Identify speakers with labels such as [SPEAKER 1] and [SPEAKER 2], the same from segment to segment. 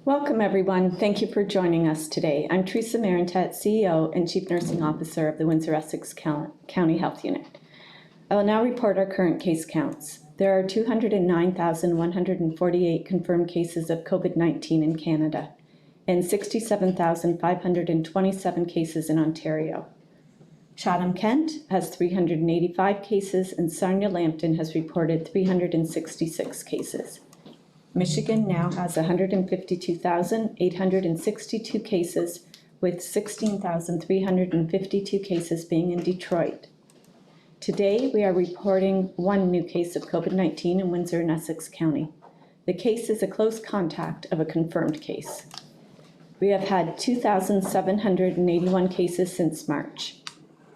[SPEAKER 1] Welcome, everyone. Thank you for joining us today. I'm Teresa Marentet, CEO and Chief Nursing Officer of the Windsor-Essex County Health Unit. I will now report our current case counts. There are 209,148 confirmed cases of COVID-19 in Canada and 67,527 cases in Ontario. Chatham-Kent has 385 cases and Sarnia-Lambton has reported 366 cases. Michigan now has 152,862 cases, with 16,352 cases being in Detroit. Today, we are reporting one new case of COVID-19 in Windsor and Essex County. The case is a close contact of a confirmed case. We have had 2,781 cases since March.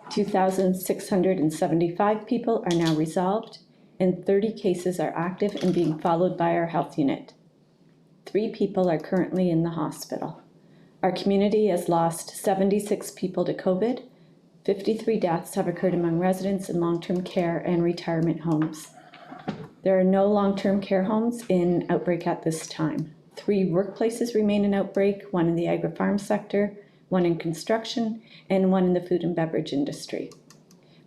[SPEAKER 1] 2,675 people are now resolved, and 30 cases are active and being followed by our health unit. 3 people are currently in the hospital. Our community has lost 76 people to COVID. 53 deaths have occurred among residents in long-term care and retirement homes. There are no long-term care homes in outbreak at this time. 3 workplaces remain in outbreak, 1 in the agri-farm sector, 1 in construction, and 1 in the food and beverage industry.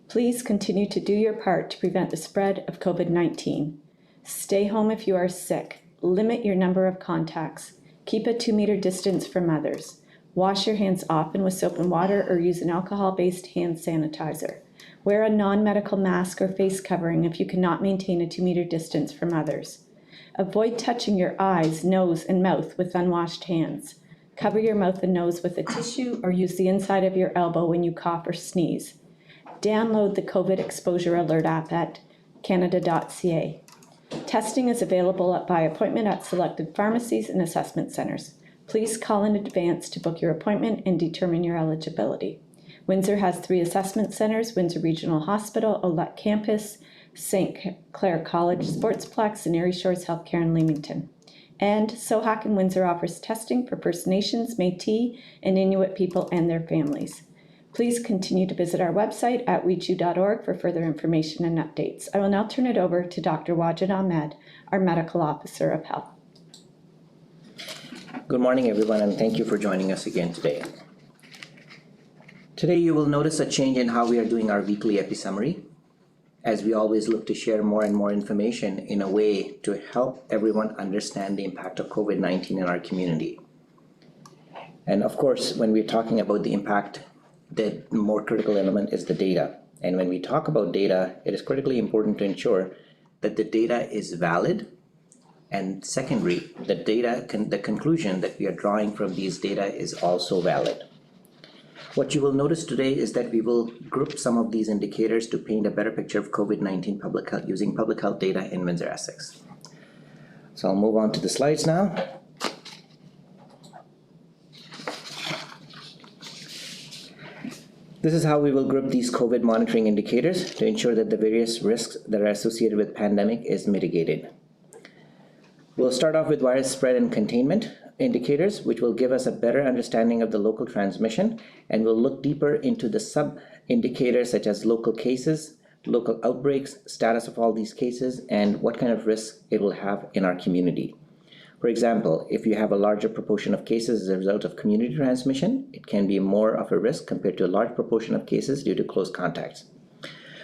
[SPEAKER 1] Please continue to do your part to prevent the spread of COVID-19. Stay home if you are sick. Limit your number of contacts. Keep a 2-meter distance from others. Wash your hands often with soap and water or use an alcohol-based hand sanitizer. Wear a non-medical mask or face covering if you cannot maintain a 2-meter distance from others. Avoid touching your eyes, nose, and mouth with unwashed hands. Cover your mouth and nose with a tissue or use the inside of your elbow when you cough or sneeze. Download the COVID Exposure Alert app at canada.ca. Testing is available by appointment at selected pharmacies and assessment centres. Please call in advance to book your appointment and determine your eligibility. Windsor has 3 assessment centres: Windsor Regional Hospital, Olette Campus, St. Clair College Sportsplex, and Erie Shores Healthcare in Leamington. And SOHAC in Windsor offers testing for First Nations, Métis, and Inuit people and their families. Please continue to visit our website at wechu.org for further information and updates. I will now turn it over to Dr. Wajid Ahmed, our Medical Officer of Health.
[SPEAKER 2] Good morning, everyone, and thank you for joining us again today. Today, you will notice a change in how we are doing our weekly epi-summary, as we always look to share more and more information in a way to help everyone understand the impact of COVID-19 in our community. And of course, when we're talking about the impact, the more critical element is the data. And when we talk about data, it is critically important to ensure that the data is valid. And secondary, the conclusion that we are drawing from these data is also valid. What you will notice today is that we will group some of these indicators to paint a better picture of COVID-19 public health using public health data in Windsor-Essex. So I'll move on to the slides now. This is how we will group these COVID monitoring indicators to ensure that the various risks that are associated with pandemic is mitigated. We'll start off with virus spread and containment indicators, which will give us a better understanding of the local transmission, and we'll look deeper into the sub-indicators such as local cases, local outbreaks, status of all these cases, and what kind of risk it will have in our community. For example, if you have a larger proportion of cases as a result of community transmission, it can be more of a risk compared to a large proportion of cases due to close contacts.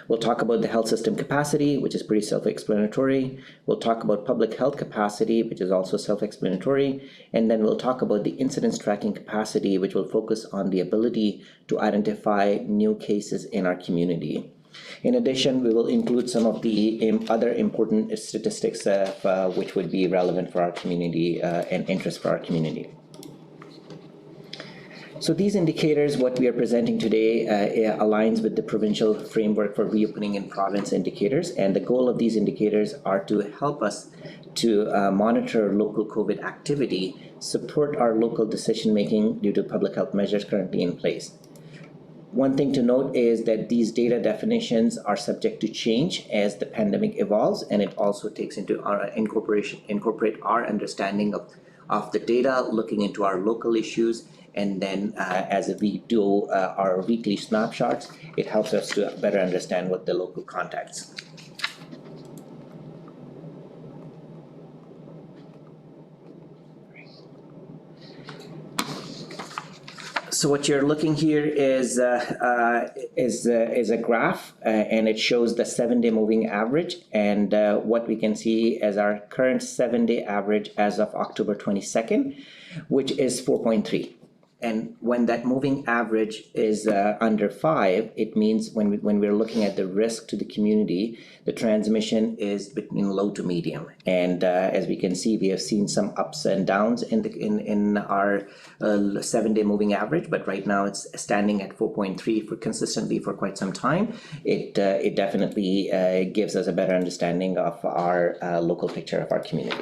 [SPEAKER 2] We'll talk about the health system capacity, which is pretty self-explanatory. We'll talk about public health capacity, which is also self-explanatory. And then we'll talk about the incidence tracking capacity, which will focus on the ability to identify new cases in our community. In addition, we will include some of the other important statistics which would be relevant for our community and interest for our community. So these indicators, what we are presenting today, aligns with the provincial framework for reopening in province indicators, and the goal of these indicators are to help us to monitor local COVID activity, support our local decision-making due to public health measures currently in place. One thing to note is that these data definitions are subject to change as the pandemic evolves, and it also takes into our incorporate our understanding of the data, looking into our local issues, and then as we do our weekly snapshots, it helps us to better understand what the local contacts. So what you're looking here is a graph, and it shows the 7-day moving average, and what we can see as our current 7-day average as of October 22nd, which is 4.3. And when that moving average is under 5, it means when we're looking at the risk to the community, the transmission is between low to medium. And as we can see, we have seen some ups and downs in our 7-day moving average, but right now it's standing at 4.3 consistently for quite some time. It definitely gives us a better understanding of our local picture of our community.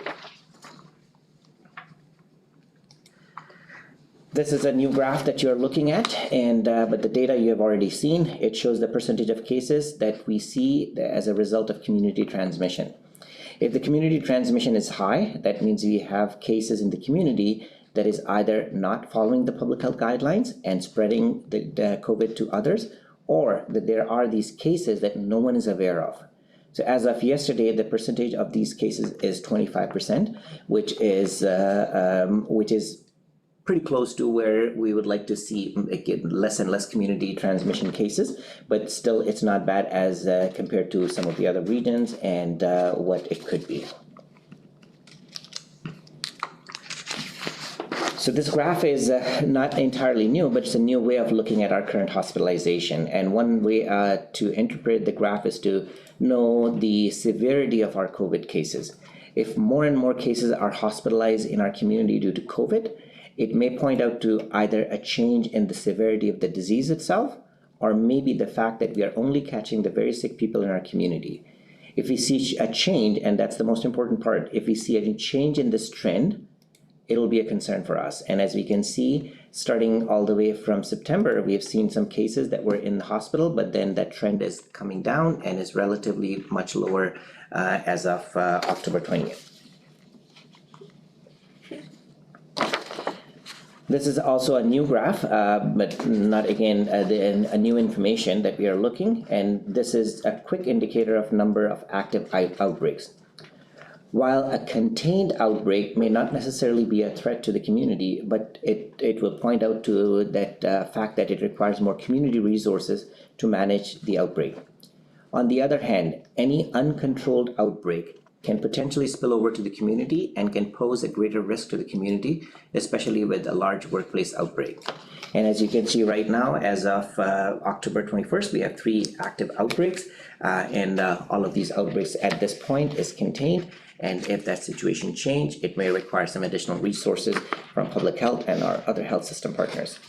[SPEAKER 2] This is a new graph that you're looking at, and but the data you have already seen. It shows the percentage of cases that we see as a result of community transmission. If the community transmission is high, that means we have cases in the community that is either not following the public health guidelines and spreading the COVID to others, or that there are these cases that no one is aware of. So as of yesterday, the percentage of these cases is 25%, which is pretty close to where we would like to see less and less community transmission cases, but still it's not bad as compared to some of the other regions and what it could be. So this graph is not entirely new, but it's a new way of looking at our current hospitalization. And one way to interpret the graph is to know the severity of our COVID cases. If more and more cases are hospitalized in our community due to COVID, it may point out to either a change in the severity of the disease itself, or maybe the fact that we are only catching the very sick people in our community. If we see a change, and that's the most important part, if we see a change in this trend, it'll be a concern for us. And as we can see, starting all the way from September, we have seen some cases that were in the hospital, but then that trend is coming down and is relatively much lower as of October 20th. This is also a new graph, but not again a new information that we are looking, and this is a quick indicator of number of active outbreaks. While a contained outbreak may not necessarily be a threat to the community, but it will point out to that fact that it requires more community resources to manage the outbreak. On the other hand, any uncontrolled outbreak can potentially spill over to the community and can pose a greater risk to the community, especially with a large workplace outbreak. And as you can see right now, as of October 21st, we have 3 active outbreaks, and all of these outbreaks at this point is contained. And if that situation changes, it may require some additional resources from public health and our other health system partners.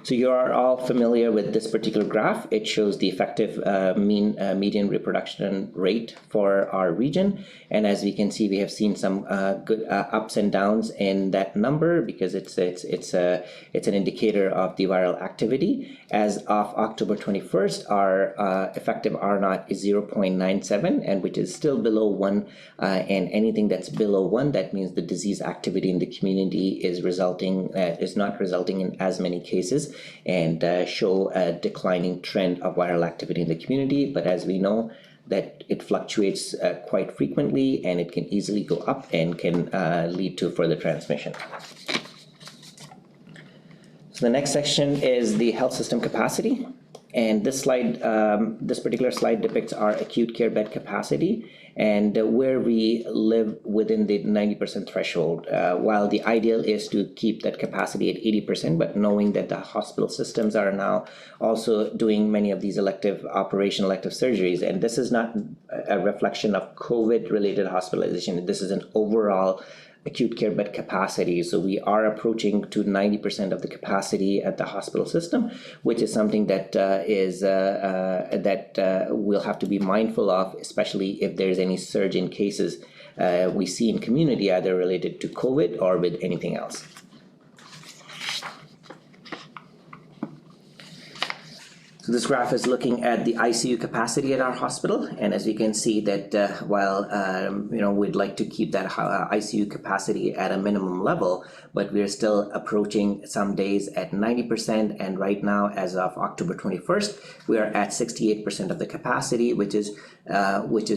[SPEAKER 2] So you are all familiar with this particular graph. It shows the effective median reproduction rate for our region. And as we can see, we have seen some good ups and downs in that number because it's an indicator of the viral activity. As of October 21st, our effective R0 is 0.97, and which is still below 1. And anything that's below 1, that means the disease activity in the community is not resulting in as many cases, and show a declining trend of viral activity in the community. But as we know, that it fluctuates quite frequently, and it can easily go up and can lead to further transmission. So the next section is the health system capacity. And this slide, this particular slide depicts our acute care bed capacity and where we live within the 90% threshold. While the ideal is to keep that capacity at 80%, but knowing that the hospital systems are now also doing many of these elective surgeries, and this is not a reflection of COVID-related hospitalization. This is an overall acute care bed capacity. So we are approaching to 90% of the capacity at the hospital system, which is something that we'll have to be mindful of, especially if there's any surge in cases we see in community, either related to COVID or with anything else. So So this graph is looking at the ICU capacity at our hospital, and as we can see that while we'd like to keep that ICU capacity at a minimum level, but we're still approaching some days at 90%, and right now, as of October 21st, we are at 68% of the capacity, which is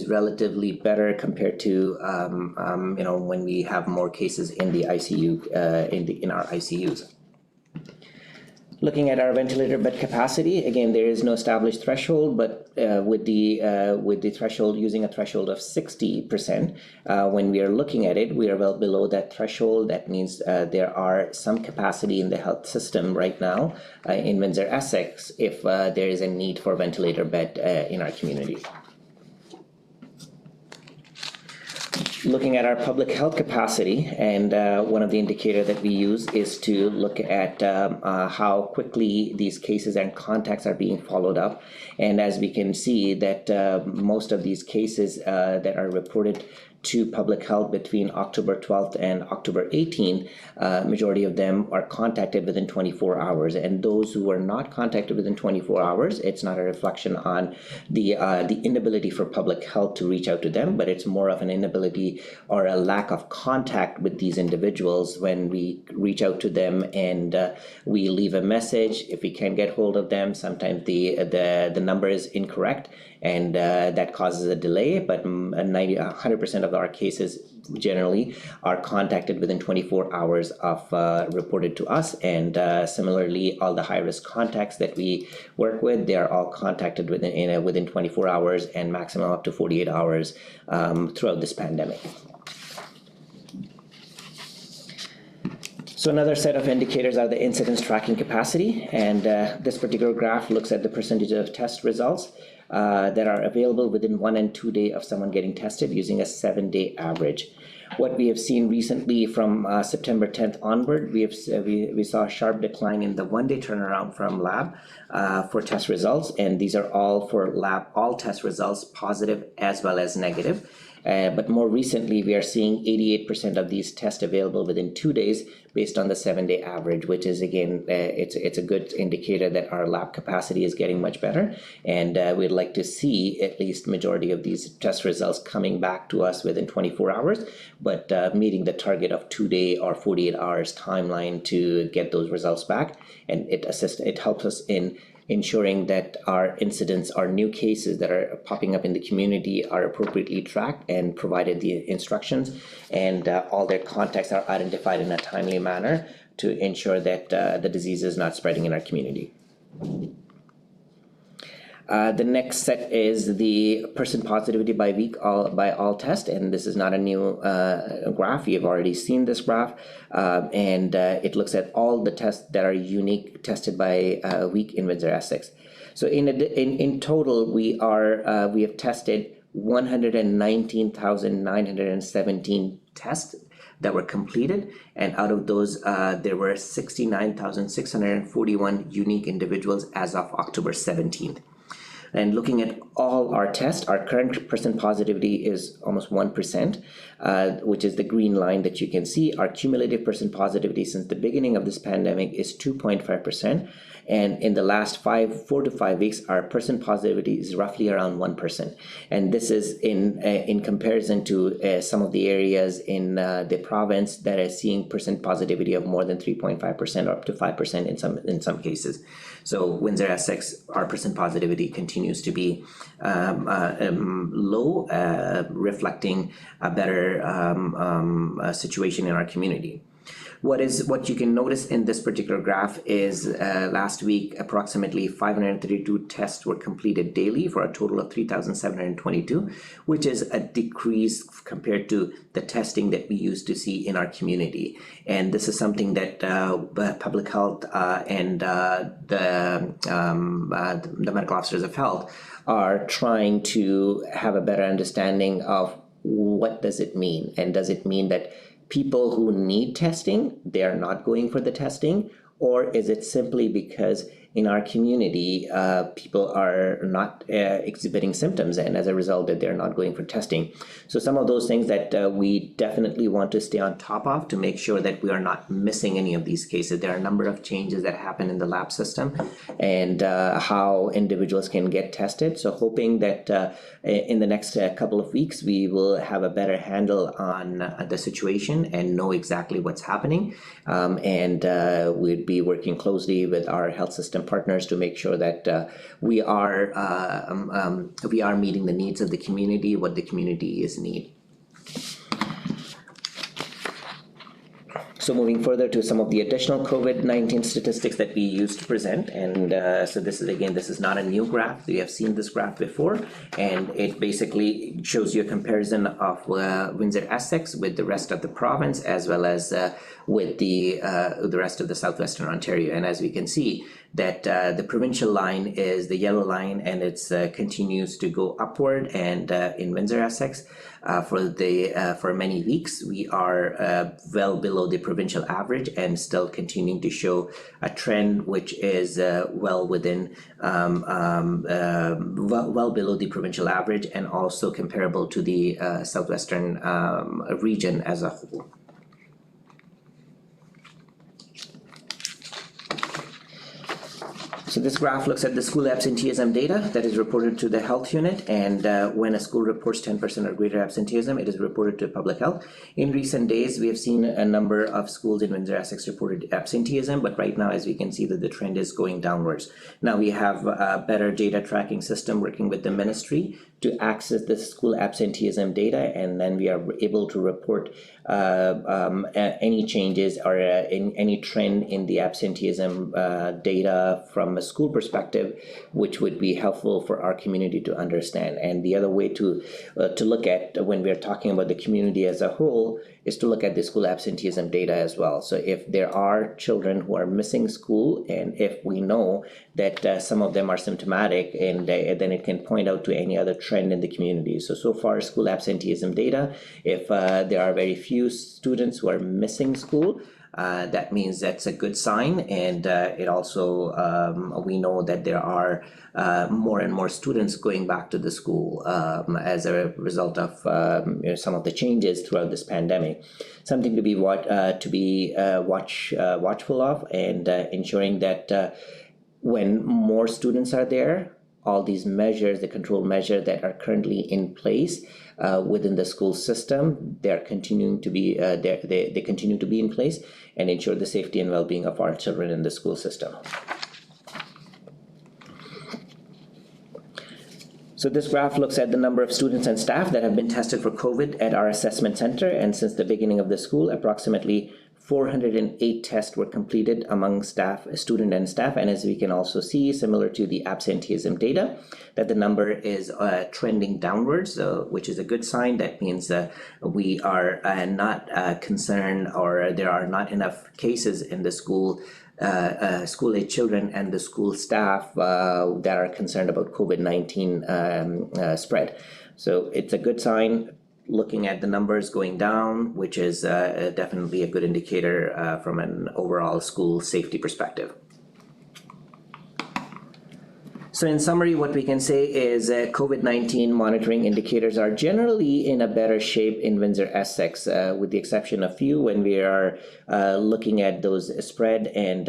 [SPEAKER 2] relatively better compared to when we have more cases in the ICU in our ICUs. Looking at our ventilator bed capacity, again, there is no established threshold, but with the threshold, using a threshold of 60%, when we are looking at it, we are well below that threshold. That means there are some capacity in the health system right now in Windsor-Essex if there is a need for ventilator bed in our community. Looking at our public health capacity, and one of the indicators that we use is to look at how quickly these cases and contacts are being followed up. And as we can see that most of these cases that are reported to public health between October 12th and October 18th, majority of them are contacted within 24 hours. And those who are not contacted within 24 hours, it's not a reflection on the inability for public health to reach out to them, but it's more of an inability or a lack of contact with these individuals when we reach out to them and we leave a message. If we can't get hold of them, sometimes the number is incorrect, and that causes a delay, but 100% of our cases generally are contacted within 24 hours of reported to us. And similarly, all the high-risk contacts that we work with, they are all contacted within 24 hours and maximum up to 48 hours throughout this pandemic. So another set of indicators are the incidence tracking capacity, and this particular graph looks at the percentage of test results that are available within 1 and 2 days of someone getting tested using a 7-day average. What we have seen recently from September 10th onward, we saw a sharp decline in the 1-day turnaround from lab for test results, and these are all for lab, all test results, positive as well as negative. But more recently, we are seeing 88% of these tests available within 2 days based on the 7-day average, which is, again, it's a good indicator that our lab capacity is getting much better. And we'd like to see at least majority of these test results coming back to us within 24 hours, but meeting the target of 2-day or 48 hours timeline to get those results back. And it helps us in ensuring that our incidents, our new cases that are popping up in the community are appropriately tracked and provided the instructions, and all their contacts are identified in a timely manner to ensure that the disease is not spreading in our community. The next set is the person positivity by week by all tests, and this is not a new graph. You've already seen this graph, and it looks at all the tests that are unique tested by week in Windsor-Essex. So in total, we have tested 119,917 tests that were completed, and out of those there were 69,641 unique individuals as of October 17th. And looking at all our tests, our current person positivity is almost 1%, which is the green line that you can see. Our cumulative person positivity since the beginning of this pandemic is 2.5%. And in the last 4 to 5 weeks, our person positivity is roughly around 1%. And this is in comparison to some of the areas in the province that are seeing person positivity of more than 3.5% or up to 5% in some cases. So Windsor-Essex, our person positivity continues to be low, reflecting a better situation in our community. What you can notice in this particular graph is last week approximately 532 tests were completed daily for a total of 3,722, which is a decrease compared to the testing that we used to see in our community. And this is something that public health and the medical officers of health are trying to have a better understanding of what does it mean, and does it mean that people who need testing, they are not going for the testing, or is it simply because in our community, people are not exhibiting symptoms, and as a result that they're not going for testing. So some of those things that we definitely want to stay on top of to make sure that we are not missing any of these cases. There are a number of changes that happen in the lab system and how individuals can get tested. So hoping that in the next couple of weeks, we will have a better handle on the situation and know exactly what's happening. And we'd be working closely with our health system partners to make sure that we are meeting the needs of the community, what the community is need. So moving further to some of the additional COVID-19 statistics that we used to present, and so this is not a new graph. We have seen this graph before, and it basically shows you a comparison of Windsor-Essex with the rest of the province, as well as with the rest of the southwestern Ontario. And as we can see, that the provincial line is the yellow line, and it's continues to go upward. And in Windsor-Essex, for many weeks, we are well below the provincial average, and still continuing to show a trend which is well within, well below the provincial average, and also comparable to the southwestern region as a whole. So this graph looks at the school absenteeism data that is reported to the health unit, and when a school reports 10% or greater absenteeism, it is reported to public health. In recent days, we have seen a number of schools in Windsor-Essex reported absenteeism, but right now, as we can see, that the trend is going downwards. Now we have a better data tracking system working with the ministry to access the school absenteeism data, and then we are able to report any changes or any trend in the absenteeism data from a school perspective, which would be helpful for our community to understand. And the other way to look at when we're talking about the community as a whole is to look at the school absenteeism data as well. So if there are children who are missing school, and if we know that some of them are symptomatic, and then it can point out to any other trend in the community. So far, school absenteeism data, if there are very few students who are missing school, that means that's a good sign, and it also we know that there are more and more students going back to the school as a result of some of the changes throughout this pandemic. Something to be watchful of, and ensuring that when more students are there, all these measures, the control measures that are currently in place within the school system, they're continuing to be they continue to be in place and ensure the safety and well-being of our children in the school system. So this graph looks at the number of students and staff that have been tested for COVID at our assessment center, and since the beginning of the school, approximately 408 tests were completed among staff, student and staff, and as we can also see, similar to the absenteeism data, that the number is trending downwards, which is a good sign. That means we are not concerned, or there are not enough cases in the school school-age children and the school staff that are concerned about COVID-19 spread. So it's a good sign. Looking at the numbers going down, which is definitely a good indicator from an overall school safety perspective. So in summary, what we can say is COVID-19 monitoring indicators are generally in a better shape in Windsor-Essex, with the exception of few when we are looking at those spread and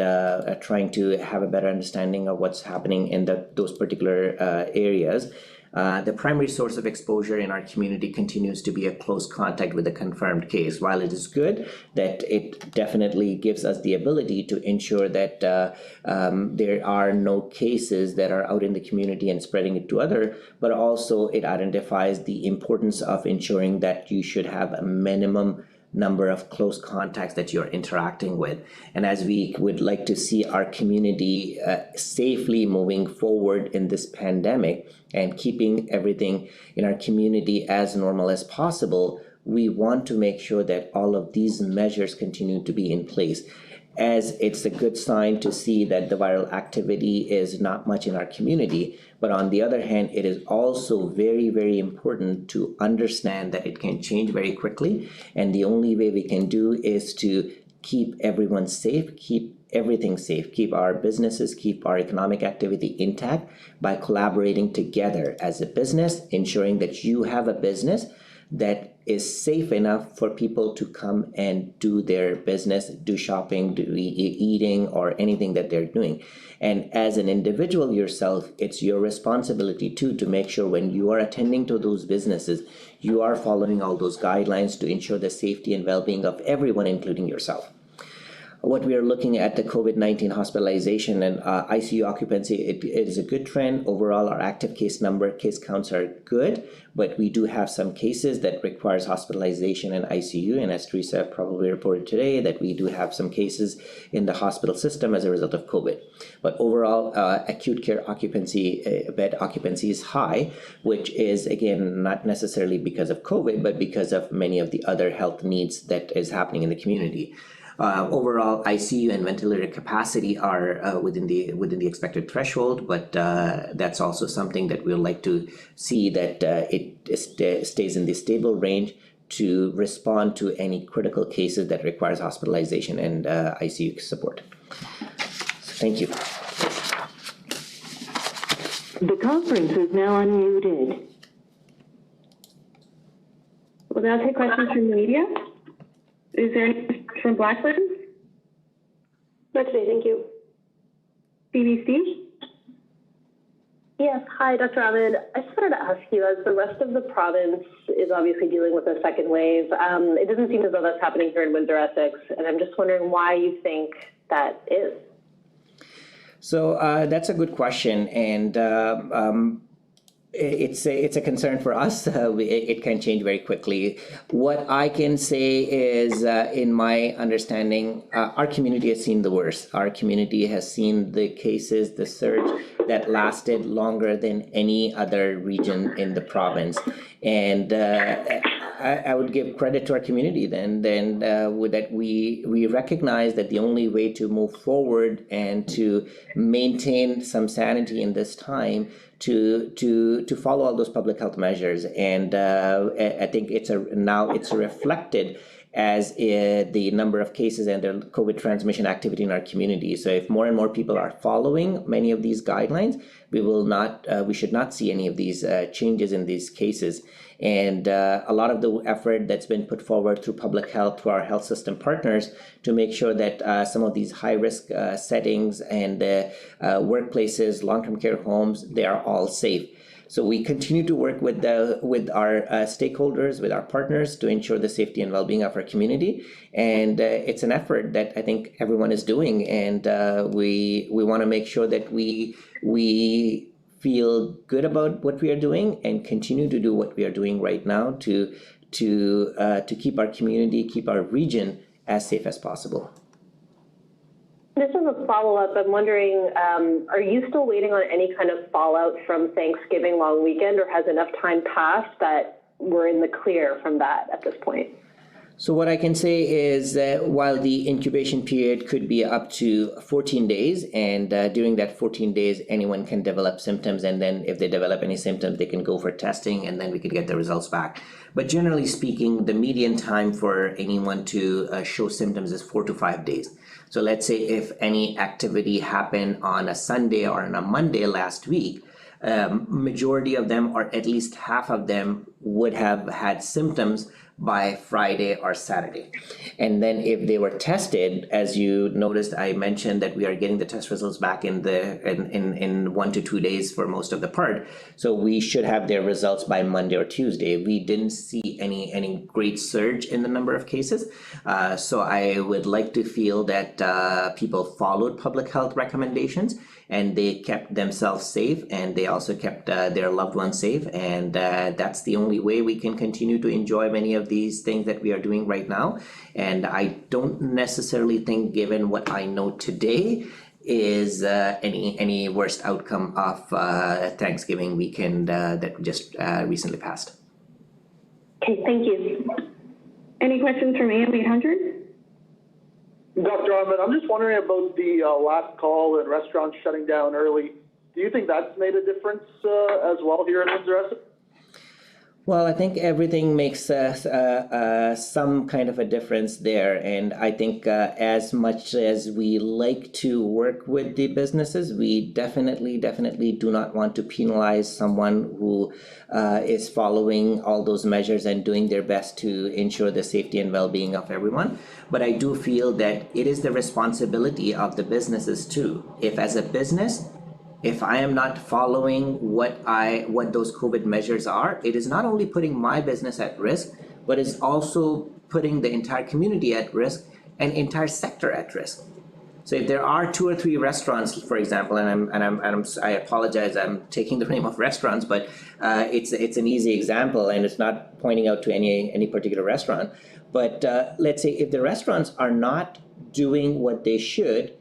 [SPEAKER 2] trying to have a better understanding of what's happening in those particular areas. The primary source of exposure in our community continues to be a close contact with a confirmed case. While it is good that it definitely gives us the ability to ensure that there are no cases that are out in the community and spreading it to others, but also it identifies the importance of ensuring that you should have a minimum number of close contacts that you're interacting with. And as we would like to see our community safely moving forward in this pandemic and keeping everything in our community as normal as possible, we want to make sure that all of these measures continue to be in place. As it's a good sign to see that the viral activity is not much in our community, but on the other hand, it is also very, very important to understand that it can change very quickly, and the only way we can do is to keep everyone safe, keep everything safe, keep our businesses, keep our economic activity intact by collaborating together as a business, ensuring that you have a business that is safe enough for people to come and do their business, do shopping, do eating, or anything that they're doing. And as an individual yourself, it's your responsibility too to make sure when you are attending to those businesses, you are following all those guidelines to ensure the safety and well-being of everyone, including yourself. What we are looking at the COVID-19 hospitalization and ICU occupancy, it is a good trend. Overall, our active case counts are good, but we do have some cases that requires hospitalization and ICU. And as Teresa probably reported today, that we do have some cases in the hospital system as a result of COVID. But overall, acute care occupancy, bed occupancy is high, which is, again, not necessarily because of COVID, but because of many of the other health needs that is happening in the community. Overall, ICU and ventilator capacity are within the expected threshold, but that's also something that we'd like to see that it stays in the stable range to respond to any critical cases that requires hospitalization and ICU support. Thank you.
[SPEAKER 3] The conference is now unmuted.
[SPEAKER 4] We'll now take questions from the media. Is there any from Blackburn?
[SPEAKER 5] Not today, thank you.
[SPEAKER 4] BBC?
[SPEAKER 5] Yes, hi, Dr. Ahmed. I just wanted to ask you, as the rest of the province is obviously dealing with a second wave, it doesn't seem as though that's happening here in Windsor-Essex, and I'm just wondering why you think that is.
[SPEAKER 2] So that's a good question, and it's a concern for us. It can change very quickly. What I can say is, in my understanding, our community has seen the worst. Our community has seen the cases, the surge that lasted longer than any other region in the province. And I would give credit to our community then that we recognize that the only way to move forward and to maintain some sanity in this time to follow all those public health measures. And I think now it's reflected as the number of cases and the COVID transmission activity in our community. So if more and more people are following many of these guidelines, we should not see any of these changes in these cases. And a lot of the effort that's been put forward through public health, through our health system partners, to make sure that some of these high-risk settings and workplaces, long-term care homes, they are all safe. So we continue to work with our stakeholders, with our partners, to ensure the safety and well-being of our community. And it's an effort that I think everyone is doing, and we want to make sure that we feel good about what we are doing and continue to do what we are doing right now to keep our community, keep our region as safe as possible.
[SPEAKER 5] This is a follow-up. I'm wondering, are you still waiting on any kind of fallout from Thanksgiving long weekend, or has enough time passed that we're in the clear from that at this point?
[SPEAKER 2] So what I can say is that while the incubation period could be up to 14 days, and during that 14 days, anyone can develop symptoms, and then if they develop any symptoms, they can go for testing, and then we could get the results back. But generally speaking, the median time for anyone to show symptoms is 4 to 5 days. So let's say if any activity happened on a Sunday or on a Monday last week, majority of them, or at least half of them, would have had symptoms by Friday or Saturday. And then if they were tested, as you noticed, I mentioned that we are getting the test results back in 1 to 2 days for most of the part. So we should have their results by Monday or Tuesday. We didn't see any great surge in the number of cases. So I would like to feel that people followed public health recommendations, and they kept themselves safe, and they also kept their loved ones safe. And that's the only way we can continue to enjoy many of these things that we are doing right now. And I don't necessarily think, given what I know today, is any worst outcome of Thanksgiving weekend that just recently passed.
[SPEAKER 5] Okay, thank you.
[SPEAKER 4] Any questions from AM 800?
[SPEAKER 6] Dr. Ahmed, I'm just wondering about the last call and restaurants shutting down early. Do you think that's made a difference as well here in Windsor-Essex?
[SPEAKER 2] Well, I think everything makes some kind of a difference there. And I think as much as we like to work with the businesses, we definitely do not want to penalize someone who is following all those measures and doing their best to ensure the safety and well-being of everyone. But I do feel that it is the responsibility of the businesses too. If as a business, if I am not following what those COVID measures are, it is not only putting my business at risk, but it's also putting the entire community at risk and entire sector at risk. So if there are 2 or 3 restaurants, for example, I apologize, I'm taking the name of restaurants, but it's an easy example, and it's not pointing out to any particular restaurant. But let's say if the restaurants are not doing what they should,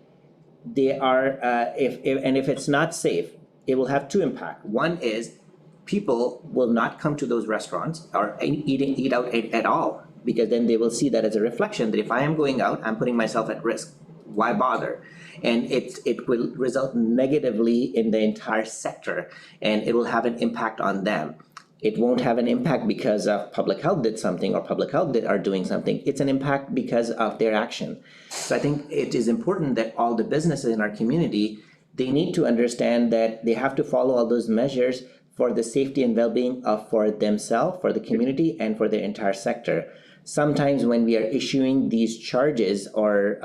[SPEAKER 2] they are if it's not safe, it will have 2 impacts. One is people will not come to those restaurants or eat out at all, because then they will see that as a reflection that if I am going out, I'm putting myself at risk. Why bother? And it will result negatively in the entire sector, and it will have an impact on them. It won't have an impact because of public health did something or public health are doing something. It's an impact because of their action. So I think it is important that all the businesses in our community, they need to understand that they have to follow all those measures for the safety and well-being of for themselves, for the community, and for their entire sector. Sometimes when we are issuing these charges or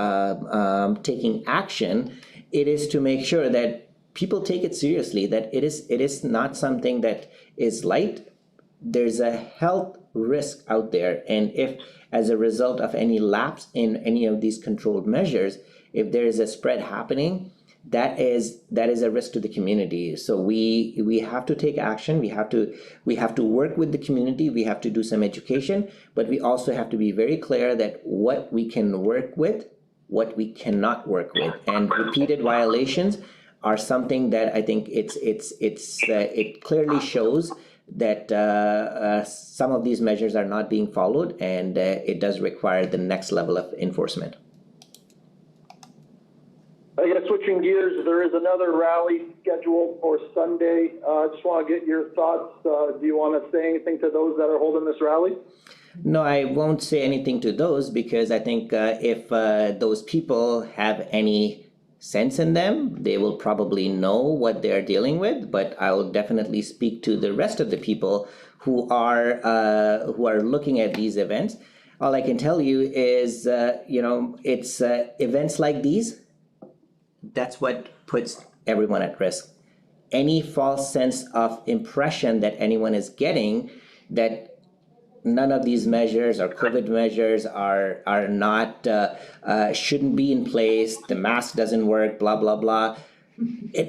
[SPEAKER 2] taking action, it is to make sure that people take it seriously, that it is not something that is light. There's a health risk out there, and if as a result of any lapse in any of these controlled measures, if there is a spread happening, that is a risk to the community. So we have to take action. We have to work with the community. We have to do some education, but we also have to be very clear that what we can work with, what we cannot work with, and repeated violations are something that I think it clearly shows that some of these measures are not being followed, and it does require the next level of enforcement.
[SPEAKER 6] I guess switching gears, there is another rally scheduled for Sunday. I just want to get your thoughts. Do you want to say anything to those that are holding this rally?
[SPEAKER 2] No, I won't say anything to those, because I think if those people have any sense in them, they will probably know what they're dealing with. But I will definitely speak to the rest of the people who are looking at these events. All I can tell you is, it's events like these. That's what puts everyone at risk. Any false sense of impression that anyone is getting that none of these measures or COVID measures are not shouldn't be in place, the mask doesn't work, blah blah blah.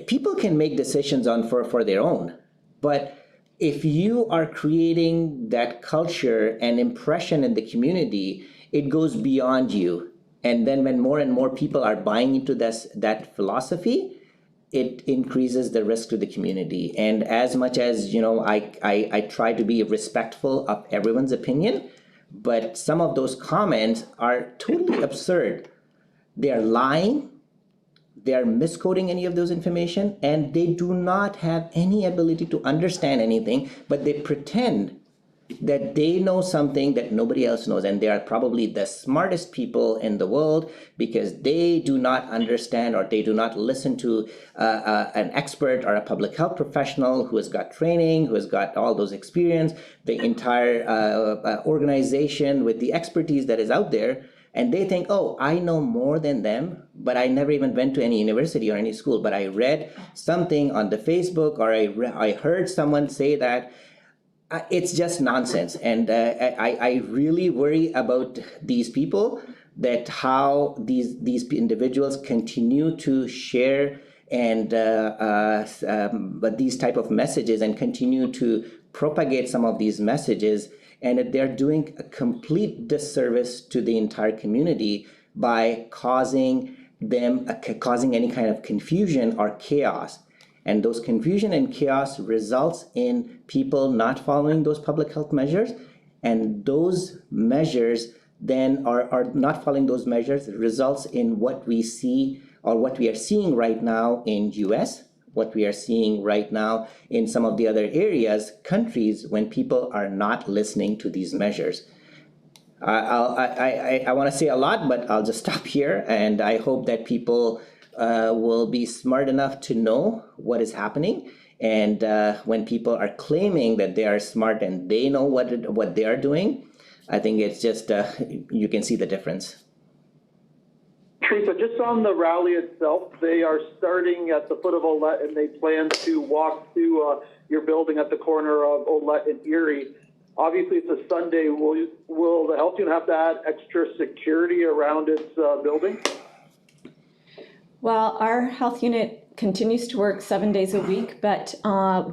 [SPEAKER 2] People can make decisions on for their own, but if you are creating that culture and impression in the community, it goes beyond you. And then when more and more people are buying into that philosophy, it increases the risk to the community. And as much as, I try to be respectful of everyone's opinion, but some of those comments are totally absurd. They are lying, they are misquoting any of those information, and they do not have any ability to understand anything, but they pretend that they know something that nobody else knows, and they are probably the smartest people in the world because they do not understand or they do not listen to an expert or a public health professional who has got training, who has got all those experience, the entire organization with the expertise that is out there, and they think, oh, I know more than them, but I never even went to any university or any school, but I read something on the Facebook, or I heard someone say that. It's just nonsense, and I really worry about these people, that how these individuals continue to share and but these type of messages and continue to propagate some of these messages, and that they're doing a complete disservice to the entire community by causing any kind of confusion or chaos. And those confusion and chaos results in people not following those public health measures, and those measures then are not following those measures results in what we see or what we are seeing right now in US, what we are seeing right now in some of the other areas, countries, when people are not listening to these measures. I want to say a lot, but I'll just stop here. And I hope that people will be smart enough to know what is happening. And when people are claiming that they are smart and they know what they are doing, I think it's just, you can see the difference.
[SPEAKER 6] Teresa, just on the rally itself, they are starting at the foot of Olette, and they plan to walk to your building at the corner of Olette and Erie. Obviously, it's a Sunday. Will the health unit have to add extra security around its building?
[SPEAKER 1] Well, our health unit continues to work 7 days a week, but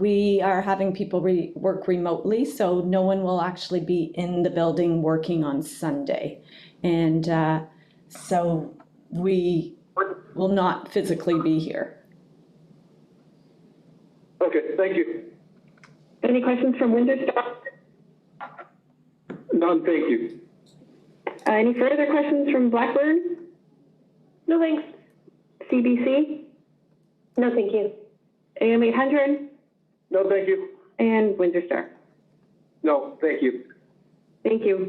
[SPEAKER 1] we are having people work remotely, so no one will actually be in the building working on Sunday. And so we will not physically be here.
[SPEAKER 6] Okay, thank you.
[SPEAKER 4] Any questions from Windsor-Essex?
[SPEAKER 6] None, thank you.
[SPEAKER 4] Any further questions from Blackburn?
[SPEAKER 5] No, thanks.
[SPEAKER 4] CBC?
[SPEAKER 5] No, thank you.
[SPEAKER 4] AM 800?
[SPEAKER 6] No, thank you.
[SPEAKER 4] And Windsor Star?
[SPEAKER 6] No, thank you.
[SPEAKER 4] Thank you.